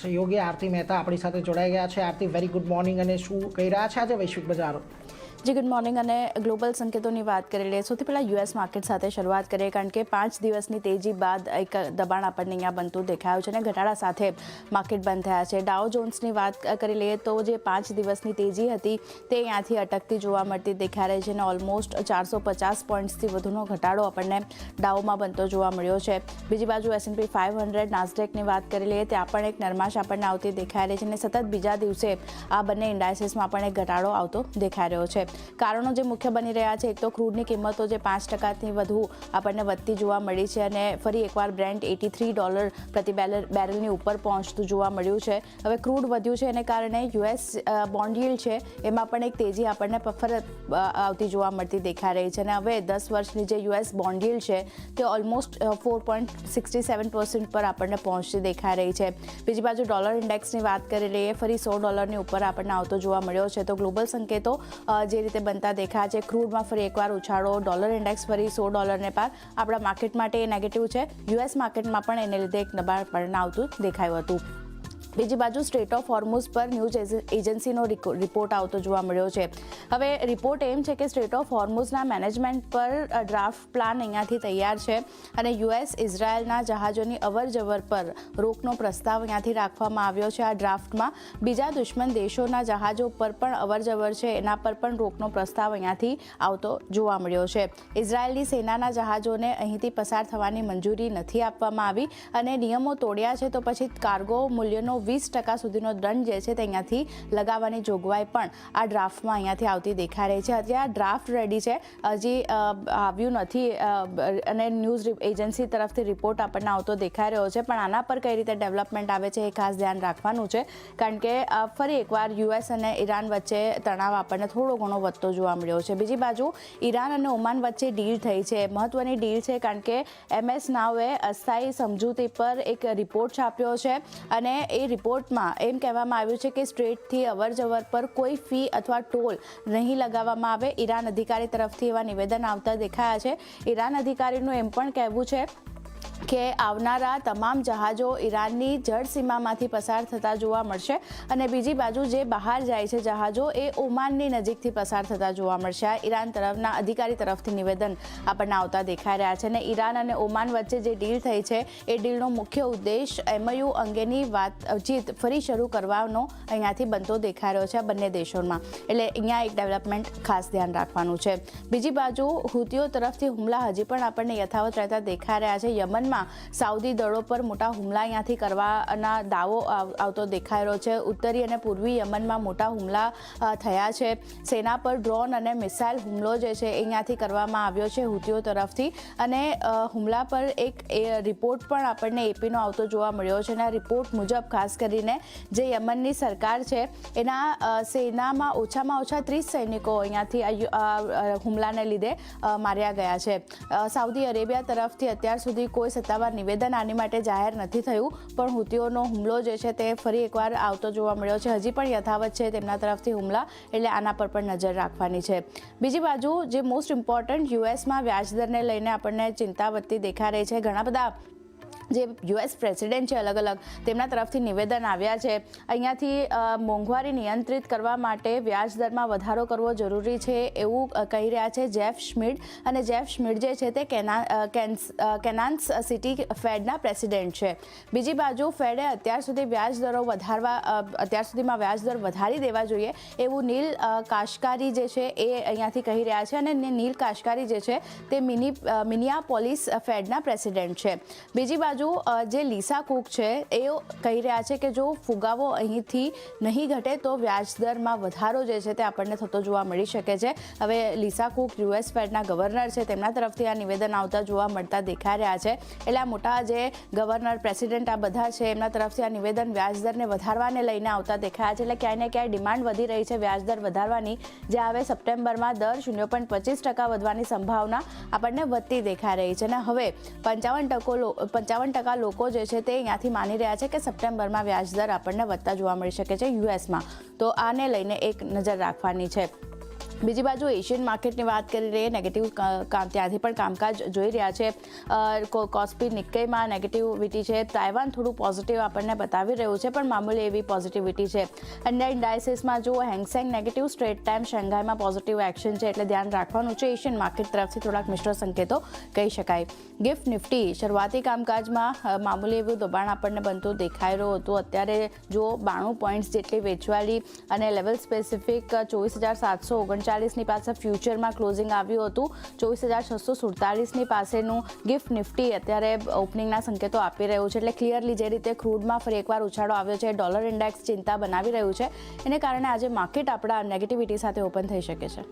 સહયોગી આરતી મહેતા આપણી સાથે જોડાઈ ગયા છે। આરતી, વેરી ગુડ મોર્નિંગ। અને શું કહી રહ્યા છે આજે વૈશ્વિક બજારો? જી ગુડ મોર્નિંગ। અને ગ્લોબલ સંકેતોની વાત કરી લઈએ। સૌથી પહેલાં યુએસ માર્કેટ સાથે શરૂઆત કરીએ, કારણ કે 5 દિવસની તેજી બાદ એક દબાણ આપણને અહીંયા બનતું દેખાયું છે અને ઘટાડા સાથે માર્કેટ બંધ થયા છે। ડાઉ જોન્સની વાત કરી લઈએ તો જે 5 દિવસની તેજી હતી તે અહીંયાથી અટકતી જોવા મળતી દેખાઈ રહી છે અને ઓલમોસ્ટ 450 પોઈન્ટ્સથી વધુનો ઘટાડો આપણને ડાઉમાં બનતો જોવા મળ્યો છે। બીજી બાજુ S&P 500 નાસ્ડેકની વાત કરી લઈએ ત્યાં પણ એક નરમાશ આપણને આવતી દેખાઈ રહી છે અને સતત બીજા દિવસે આ બંને ઇન્ડાઇસીસમાં પણ એક ઘટાડો આવતો દેખાઈ રહ્યો છે। કારણો જે મુખ્ય બની રહ્યા છે, એક તો ક્રૂડની કિંમતો જે 5%થી વધુ આપણને વધતી જોવા મળી છે અને ફરી એકવાર બ્રેન્ટ $83 પ્રતિ બેરલની ઉપર પહોંચતું જોવા મળ્યું છે। હવે ક્રૂડ વધ્યું છે એને કારણે યુએસ બોન્ડ યીલ્ડ છે એમાં પણ એક તેજી આપણને આવતી જોવા મળતી દેખાઈ રહી છે અને હવે 10 વર્ષની જે યુએસ બોન્ડ યીલ્ડ છે તે ઓલમોસ્ટ 4.67% પર આપણને પહોંચતી દેખાઈ રહી છે। બીજી બાજુ ડોલર ઇન્ડેક્સની વાત કરી લઈએ, ફરી $100ની ઉપર આપણને આવતો જોવા મળ્યો છે। તો ગ્લોબલ સંકેતો જે રીતે બનતા દેખાય છે, ક્રૂડમાં ફરી એકવાર ઉછાળો, ડોલર ઇન્ડેક્સ ફરી $100 પાર આપણા માર્કેટ માટે નેગેટિવ છે। યુએસ માર્કેટમાં પણ એને લીધે એક દબાણ પણ આવતું દેખાયું હતું। બીજી બાજુ સ્ટ્રેટ ઓફ હોર્મુઝ પર ન્યૂઝ એજન્સીનો રિપોર્ટ આવતો જોવા મળ્યો છે। હવે રિપોર્ટ એમ છે કે સ્ટ્રેટ ઓફ હોર્મુઝના મેનેજમેન્ટ પર ડ્રાફ્ટ પ્લાન અહીંયાથી તૈયાર છે અને યુએસ ઇઝરાયલના જહાજોની અવરજવર પર રોકનો પ્રસ્તાવ અહીંયાથી રાખવામાં આવ્યો છે। આ ડ્રાફ્ટમાં બીજા દુશ્મન દેશોના જહાજો પર પણ અવરજવર છે એના પર પણ રોકનો પ્રસ્તાવ અહીંયાથી આવતો જોવા મળ્યો છે। ઇઝરાયલની સેનાના જહાજોને અહીંથી પસાર થવાની મંજૂરી નથી આપવામાં આવી અને નિયમો તોડ્યા છે તો પછી કાર્ગો મૂલ્યનો 20% સુધીનો દંડ જે છે તે અહીંયાથી લગાવવાની જોગવાઈ પણ આ ડ્રાફ્ટમાં અહીંયાથી આવતી દેખાઈ રહી છે। અત્યારે આ ડ્રાફ્ટ રેડી છે, હજી આવ્યું નથી અને ન્યૂઝ એજન્સી તરફથી રિપોર્ટ આપણને આવતો દેખાઈ રહ્યો છે, પણ આના પર કઈ રીતે ડેવલપમેન્ટ આવે છે એ ખાસ ધ્યાન રાખવાનું છે, કારણ કે ફરી એકવાર યુએસ અને ઈરાન વચ્ચે તણાવ આપણને થોડો ઘણો વધતો જોવા મળ્યો છે। બીજી બાજુ ઈરાન અને ઓમાન વચ્ચે ડીલ થઈ છે, મહત્વની ડીલ છે, કારણ કે MS નાવે અસ્થાયી સમજૂતી પર એક રિપોર્ટ છાપ્યો છે અને એ રિપોર્ટમાં એમ કહેવામાં આવ્યું છે કે સ્ટ્રેટથી અવરજવર પર કોઈ ફી અથવા ટોલ નહીં લગાવવામાં આવે। ઈરાન અધિકારી તરફથી એવા નિવેદન આવતા દેખાયા છે। ઈરાન અધિકારીનું એમ પણ કહેવું છે કે આવનારા તમામ જહાજો ઈરાનની જળસીમામાંથી પસાર થતા જોવા મળશે અને બીજી બાજુ જે બહાર જાય છે જહાજો એ ઓમાનની નજીકથી પસાર થતા જોવા મળશે। આ ઈરાન તરફના અધિકારી તરફથી નિવેદન આપણને આવતા દેખાઈ રહ્યા છે અને ઈરાન અને ઓમાન વચ્ચે જે ડીલ થઈ છે એ ડીલનો મુખ્ય ઉદ્દેશ MOU અંગેની વાતચીત ફરી શરૂ કરવાનો અહીંયાથી બનતો દેખાઈ રહ્યો છે આ બંને દેશોમાં, એટલે અહીંયા એક ડેવલપમેન્ટ ખાસ ધ્યાન રાખવાનું છે। બીજી બાજુ હુતીઓ તરફથી હુમલા હજી પણ આપણને યથાવત રહેતા દેખાઈ રહ્યા છે। યમનમાં સાઉદી દળો પર મોટા હુમલા અહીંયાથી કરવાના દાવો આવતો દેખાઈ રહ્યો છે। ઉત્તરી અને પૂર્વી યમનમાં મોટા હુમલા થયા છે। સેના પર ડ્રોન અને મિસાઇલ હુમલો જે છે અહીંયાથી કરવામાં આવ્યો છે હુતીઓ તરફથી અને હુમલા પર એક રિપોર્ટ પણ આપણને એપીનો આવતો જોવા મળ્યો છે અને આ રિપોર્ટ મુજબ ખાસ કરીને જે યમનની સરકાર છે એના સેનામાં ઓછામાં ઓછા 30 સૈનિકો અહીંયાથી હુમલાને લીધે માર્યા ગયા છે। સાઉદી અરેબિયા તરફથી અત્યાર સુધી કોઈ સત્તાવાર નિવેદન આની માટે જાહેર નથી થયું, પણ હુતીઓનો હુમલો જે છે તે ફરી એકવાર આવતો જોવા મળ્યો છે, હજી પણ યથાવત છે તેમના તરફથી હુમલા, એટલે આના પર પણ નજર રાખવાની છે। બીજી બાજુ જે મોસ્ટ ઇમ્પોર્ટન્ટ યુએસમાં વ્યાજદરને લઈને આપણને ચિંતા વધતી દેખાઈ રહી છે। ઘણા બધા જે યુએસ પ્રેસિડેન્ટ છે અલગ અલગ તેમના તરફથી નિવેદન આવ્યા છે। અહીંયાથી મોંઘવારી નિયંત્રિત કરવા માટે વ્યાજદરમાં વધારો કરવો જરૂરી છે એવું કહી રહ્યા છે જેફ શ્મિડ, અને જેફ શ્મિડ જે છે તે કેનાન્સ સિટી ફેડના પ્રેસિડેન્ટ છે। બીજી બાજુ ફેડે અત્યાર સુધીમાં વ્યાજદર વધારી દેવા જોઈએ એવું નીલ કાશકારી જે છે એ અહીંયાથી કહી રહ્યા છે અને નીલ કાશકારી જે છે તે મિનિયાપોલિસ ફેડના પ્રેસિડેન્ટ છે। બીજી બાજુ જે લીસા કુક છે એ કહી રહ્યા છે કે જો ફુગાવો અહીંથી નહીં ઘટે તો વ્યાજદરમાં વધારો જે છે તે આપણને થતો જોવા મળી શકે છે। હવે લીસા કુક યુએસ ફેડના ગવર્નર છે, તેમના તરફથી આ નિવેદન આવતા જોવા મળતા દેખાઈ રહ્યા છે। એટલે આ મોટા જે ગવર્નર પ્રેસિડેન્ટ આ બધા છે એમના તરફથી આ નિવેદન વ્યાજદરને વધારવાને લઈને આવતા દેખાયા છે। એટલે ક્યાંય ને ક્યાંય ડિમાન્ડ વધી રહી છે વ્યાજદર વધારવાની, જે હવે સપ્ટેમ્બરમાં દર 0.25% વધવાની સંભાવના આપણને વધતી દેખાઈ રહી છે અને હવે 55% લોકો જે છે તે અહીંયાથી માની રહ્યા છે કે સપ્ટેમ્બરમાં વ્યાજદર આપણને વધતા જોવા મળી શકે છે યુએસમાં, તો આને લઈને એક નજર રાખવાની છે। બીજી બાજુ એશિયન માર્કેટની વાત કરી રહીએ, નેગેટિવ ત્યાંથી પણ કામકાજ જોઈ રહ્યા છે. કોસ્પી નિક્કેઈમાં નેગેટિવિટી છે. તાઇવાન થોડું પોઝિટિવ આપણને બતાવી રહ્યું છે, પણ મામૂલી એવી પોઝિટિવિટી છે. ઇન્ડિયા ઇન્ડાઇસીસમાં જો હેંગસેંગ નેગેટિવ, સ્ટ્રેટ ટાઈમ શંઘાઈમાં પોઝિટિવ એક્શન છે, એટલે ધ્યાન રાખવાનું છે. એશિયન માર્કેટ તરફથી થોડાક મિશ્ર સંકેતો કહી શકાય. ગિફ્ટ નિફ્ટી શરૂઆતી કામકાજમાં મામૂલી એવું દબાણ આપણને બનતું દેખાઈ રહ્યું હતું. અત્યારે જો 92 પોઈન્ટ્સ જેટલી વેચવાલી અને લેવલ સ્પેસિફિક 24,739ની પાસે ફ્યુચરમાં ક્લોઝિંગ આવ્યું હતું. 24,647ની પાસેનું ગિફ્ટ નિફ્ટી અત્યારે ઓપનિંગના સંકેતો આપી રહ્યું છે. એટલે ક્લિયરલી જે રીતે ક્રૂડમાં ફરી એકવાર ઉછાળો આવ્યો છે, ડોલર ઇન્ડેક્સ ચિંતા બનાવી રહ્યું છે, એને કારણે આજે માર્કેટ આપણા નેગેટિવિટી સાથે ઓપન થઈ શકે છે.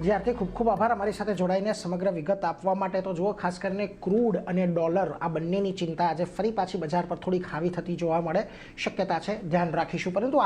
જે આરતી, ખૂબ ખૂબ આભાર અમારી સાથે જોડાઈને સમગ્ર વિગત આપવા માટે. તો જુઓ, ખાસ કરીને ક્રૂડ અને ડોલર આ બંનેની ચિંતા આજે ફરી પાછી બજાર પર થોડીક હાવી થતી જોવા મળે શક્યતા છે, ધ્યાન રાખીશું. પરંતુ